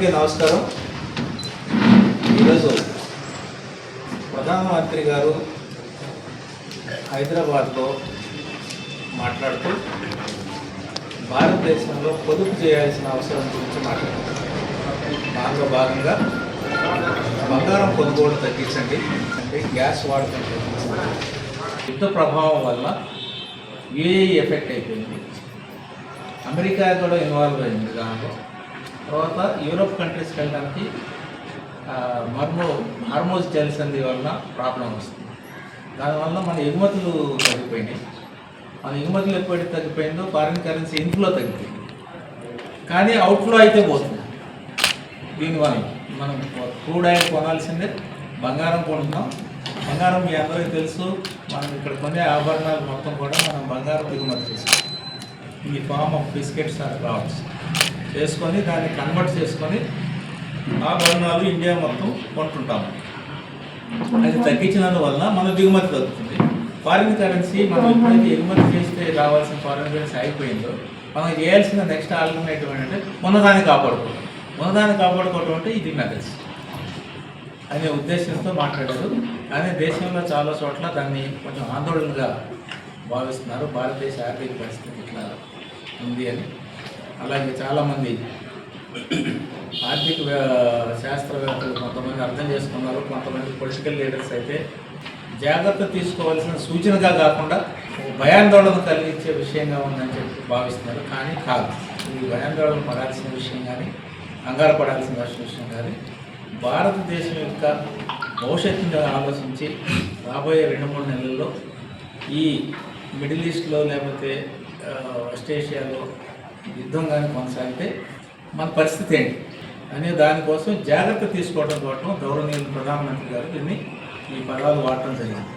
నమస్కారం. ఈరోజు ప్రధానమంత్రి గారు హైదరాబాద్లో మాట్లాడుతూ భారతదేశంలో పొదుపు చేయాల్సిన అవసరం గురించి మాట్లాడుతారు. దానిలో భాగంగా బంగారం కొనుగోలు తగ్గించండి, అంటే గ్యాస్ వాడకం తగ్గించండి. యుద్ధ ప్రభావం వల్ల యూఏఈ ఎఫెక్ట్ అయిపోయింది, అమెరికా కూడా ఇన్వాల్వ్ అయింది దానిలో. తర్వాత యూరోప్ కంట్రీస్కి వెళ్ళడానికి హార్మోజ్ జలసంధి వలన ప్రాబ్లం వస్తుంది. దానివల్ల మన ఎగుమతులు తగ్గిపోయినాయి. మన ఎగుమతులు ఎప్పుడైతే తగ్గిపోయిందో ఫారిన్ కరెన్సీ ఇన్ఫ్లో తగ్గిపోయింది, కానీ అవుట్ఫ్లో అయితే పోతుంది. దీనివల్ల మనం క్రూడ్ ఆయిల్ కొనాల్సిందే, బంగారం కొంటున్నాం. బంగారం మీ అందరికీ తెలుసు, మనం ఇక్కడ కొనే ఆభరణాలు మొత్తం కూడా మనం బంగారం దిగుమతి చేస్తాం. ఈ form of biscuits or crafts చేసుకొని దాన్ని కన్వర్ట్ చేసుకొని ఆభరణాలు ఇండియా మొత్తం కొంటుంటాము. అది తగ్గించినందువల్ల మన దిగుమతి తగ్గుతుంది. ఫారిన్ కరెన్సీ మనం ఎప్పుడైతే ఎగుమతి చేస్తే రావాల్సిన ఫారిన్ కరెన్సీ అయిపోయిందో, మనం చేయాల్సిన నెక్స్ట్ ఆల్టర్నేటివ్ ఏంటంటే ఉన్నదాన్ని కాపాడుకోవడం. ఉన్నదాన్ని కాపాడుకోవడం అంటే ఇది మెథడ్స్ అనే ఉద్దేశంతో మాట్లాడారు. కానీ దేశంలో చాలా చోట్ల దాన్ని కొంచెం ఆందోళనగా భావిస్తున్నారు. భారతదేశ ఆర్థిక పరిస్థితి ఇట్లా ఉంది అని. అలాగే చాలామంది ఆర్థిక శాస్త్రవేత్తలు కొంతమంది అర్థం చేసుకున్నారు. కొంతమంది పొలిటికల్ లీడర్స్ అయితే జాగ్రత్త తీసుకోవాల్సిన సూచనగా కాకుండా భయాందోళన కలిగించే విషయంగా ఉందని చెప్పి భావిస్తున్నారు. కానీ కాదు, ఇది భయాందోళన పడాల్సిన విషయం కానీ కంగారు పడాల్సిన విషయం కానీ భారతదేశం యొక్క భవిష్యత్తుని ఆలోచించి రాబోయే 2-3 నెలల్లో ఈ మిడిల్ ఈస్ట్లో లేకపోతే వెస్ట్ ఏషియాలో యుద్ధం కానీ కొనసాగితే మన పరిస్థితి ఏంటి అనే దానికోసం జాగ్రత్త తీసుకోవడం కోసం గౌరవనీయులు ప్రధానమంత్రి గారు దీన్ని ఈ పదాలు వాడటం జరిగింది.